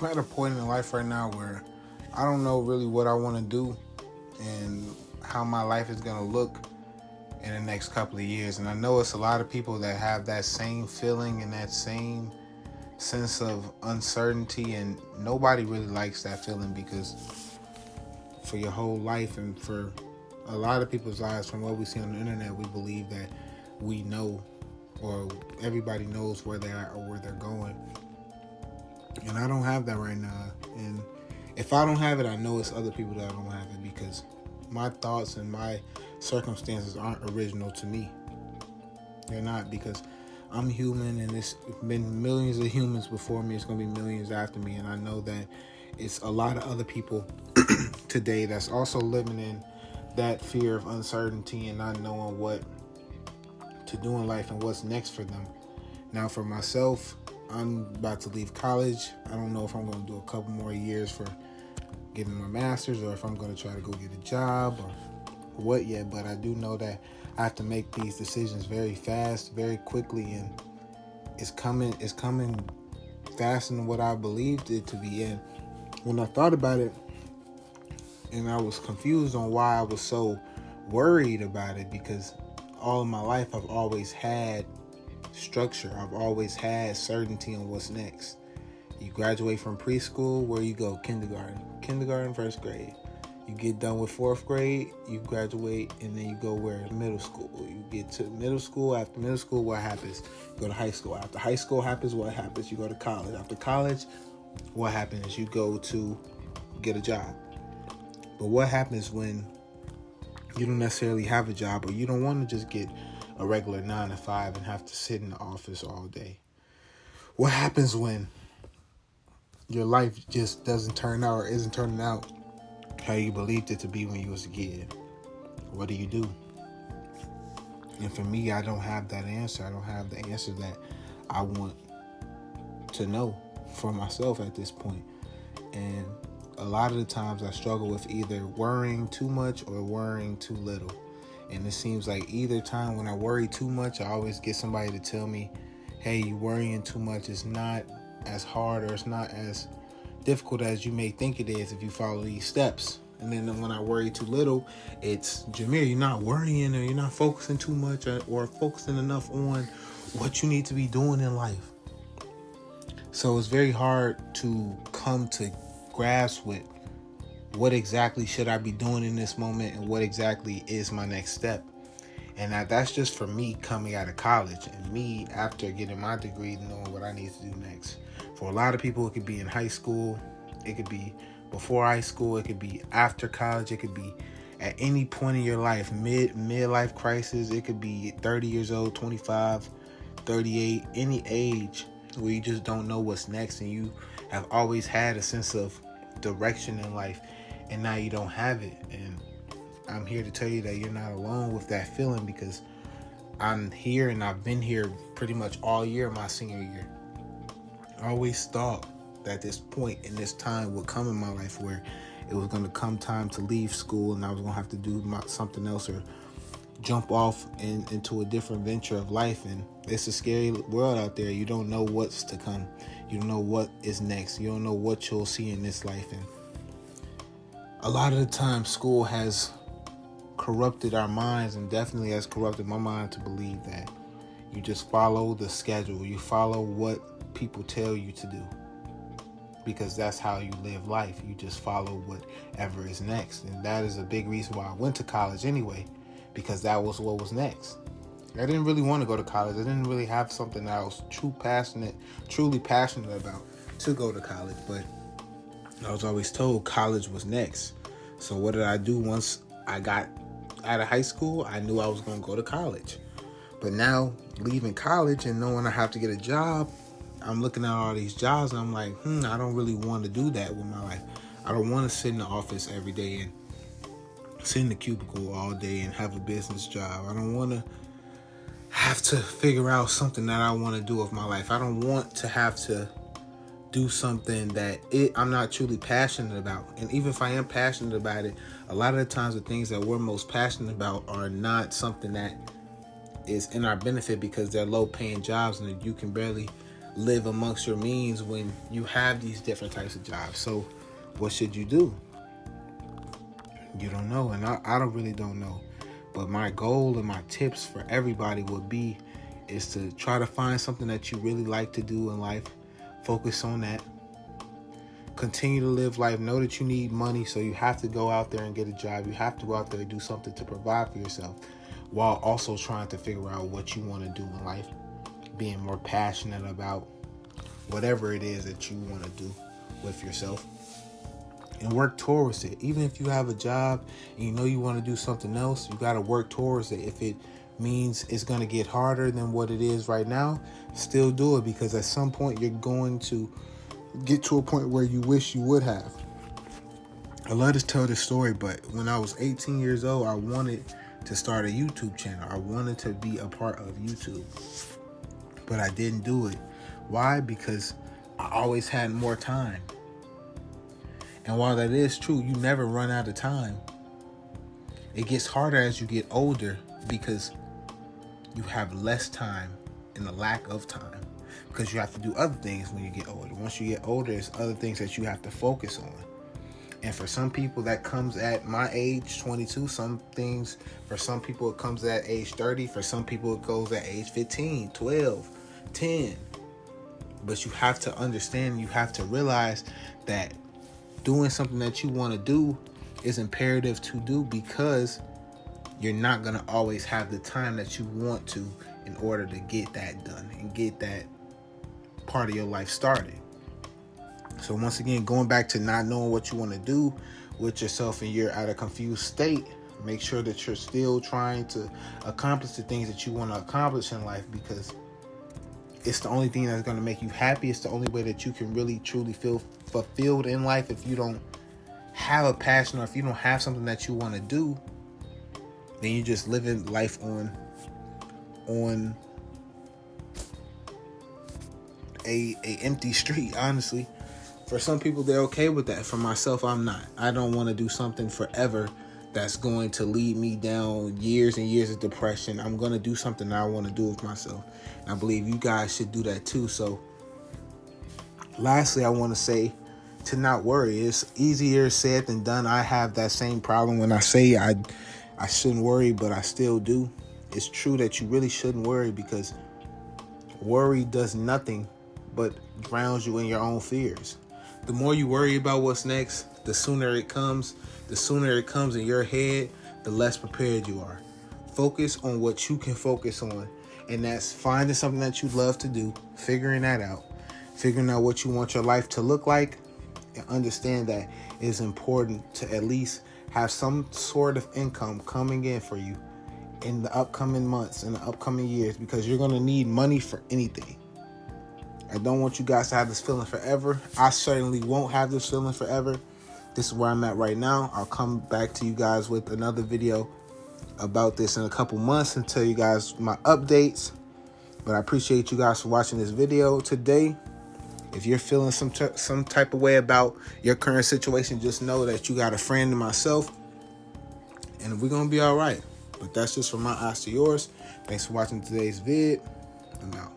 I'm at a point in life right now where I don't know really what I want to do and how my life is going to look in the next couple of years. And I know it's a lot of people that have that same feeling and that same sense of uncertainty, and nobody really likes that feeling because for your whole life and for a lot of people's lives, from what we see on the internet, we believe that we know, or everybody knows where they're at or where they're going. And I don't have that right now. And if I don't have it, I know it's other people that don't have it, because my thoughts and my circumstances aren't original to me. They're not, because I'm human, and it's been millions of humans before me. It's going to be millions after me. And I know that it's a lot of other people today that's also living in that fear of uncertainty and not knowing what to do in life and what's next for them. Now, for myself, I'm about to leave college. I don't know if I'm going to do a couple more years for getting my master's, or if I'm going to try to go get a job or what yet, but I do know that I have to make these decisions very fast, very quickly, and it's coming faster than what I believed it to be. And when I thought about it, and I was confused on why I was so worried about it, because all of my life I've always had structure. I've always had certainty on what's next. You graduate from preschool, where you go? Kindergarten, first grade. You get done with fourth grade, you graduate, and then you go where? Middle school. You get to middle school. After middle school, what happens? You go to high school. After high school happens, what happens? You go to college. After college, what happens? You go to get a job. But what happens when you don't necessarily have a job, or you don't want to just get a regular 9 to 5 and have to sit in the office all day? What happens when your life just doesn't turn out, or isn't turning out how you believed it to be when you was a kid? What do you do? And for me, I don't have that answer. I don't have the answer that I want to know for myself at this point. And a lot of the times I struggle with either worrying too much or worrying too little. And it seems like either time when I worry too much, I always get somebody to tell me, hey, you worrying too much. It's not as hard, or it's not as difficult as you may think it is if you follow these steps. And then when I worry too little, it's, Jameer, you're not worrying, or you're not focusing too much, or focusing enough on what you need to be doing in life. So it's very hard to come to grasp with what exactly should I be doing in this moment, and what exactly is my next step. And that's just for me coming out of college, and me after getting my degree, knowing what I need to do next. For a lot of people, it could be in high school, it could be before high school, it could be after college, it could be at any point in your life, midlife crisis. It could be 30 years old, 25, 38, any age where you just don't know what's next, and you have always had a sense of direction in life, and now you don't have it. And I'm here to tell you that you're not alone with that feeling, because I'm here, and I've been here pretty much all year of my senior year. I always thought that this point in this time would come in my life where it was going to come time to leave school, and I was going to have to do something else, or jump off into a different venture of life. And it's a scary world out there. You don't know what's to come. You don't know what is next. You don't know what you'll see in this life. And a lot of the time, school has corrupted our minds, and definitely has corrupted my mind, to believe that you just follow the schedule. You follow what people tell you to do, because that's how you live life. You just follow whatever is next. And that is a big reason why I went to college anyway, because that was what was next. I didn't really want to go to college. I didn't really have something that I was truly passionate about to go to college, but I was always told college was next. So what did I do once I got out of high school? I knew I was going to go to college. But now, leaving college and knowing I have to get a job, I'm looking at all these jobs, and I'm like, I don't really want to do that with my life. I don't want to sit in the office every day and sit in the cubicle all day and have a business job. I don't want to have to figure out something that I want to do with my life. I don't want to have to do something that I'm not truly passionate about. And even if I am passionate about it, a lot of the times the things that we're most passionate about are not something that is in our benefit, because they're low paying jobs, and you can barely live amongst your means when you have these different types of jobs. So what should you do? You don't know, and I don't know. But my goal and my tips for everybody would be is to try to find something that you really like to do in life. Focus on that. Continue to live life. Know that you need money, so you have to go out there and get a job. You have to go out there and do something to provide for yourself, while also trying to figure out what you want to do in life. Being more passionate about whatever it is that you want to do with yourself. And work towards it. Even if you have a job and you know you want to do something else, you got to work towards it. If it means it's going to get harder than what it is right now, still do it, because at some point you're going to get to a point where you wish you would have. I love to tell this story, but when I was 18 years old, I wanted to start a YouTube channel. I wanted to be a part of YouTube, but I didn't do it. Why? Because I always had more time. And while that is true, you never run out of time. It gets harder as you get older because you have less time and the lack of time, because you have to do other things when you get older. Once you get older, there's other things that you have to focus on. And for some people, that comes at my age, 22. For some people, it comes at age 30. For some people, it goes at age 15, 12, 10. But you have to understand, you have to realize that doing something that you want to do is imperative to do, because you're not going to always have the time that you want to in order to get that done and get that part of your life started. So once again, going back to not knowing what you want to do with yourself and you're at a confused state, make sure that you're still trying to accomplish the things that you want to accomplish in life, because it's the only thing that's going to make you happy. It's the only way that you can really truly feel fulfilled in life. If you don't have a passion, or if you don't have something that you want to do, then you're just living life on a empty street, honestly. For some people, they're okay with that. For myself, I'm not. I don't want to do something forever that's going to lead me down years and years of depression. I'm going to do something that I want to do with myself. And I believe you guys should do that too. So lastly, I want to say to not worry. It's easier said than done. I have that same problem when I say I shouldn't worry, but I still do. It's true that you really shouldn't worry, because worry does nothing but drowns you in your own fears. The more you worry about what's next, the sooner it comes. The sooner it comes in your head, the less prepared you are. Focus on what you can focus on, and that's finding something that you love to do, figuring that out, figuring out what you want your life to look like, and understand that it is important to at least have some sort of income coming in for you in the upcoming months, in the upcoming years, because you're going to need money for anything. I don't want you guys to have this feeling forever. I certainly won't have this feeling forever. This is where I'm at right now. I'll come back to you guys with another video about this in a couple months and tell you guys my updates. But I appreciate you guys for watching this video today. If you're feeling some type of way about your current situation, just know that you got a friend in myself, and we're going to be all right. But that's just from my eyes to yours. Thanks for watching today's vid. I'm out.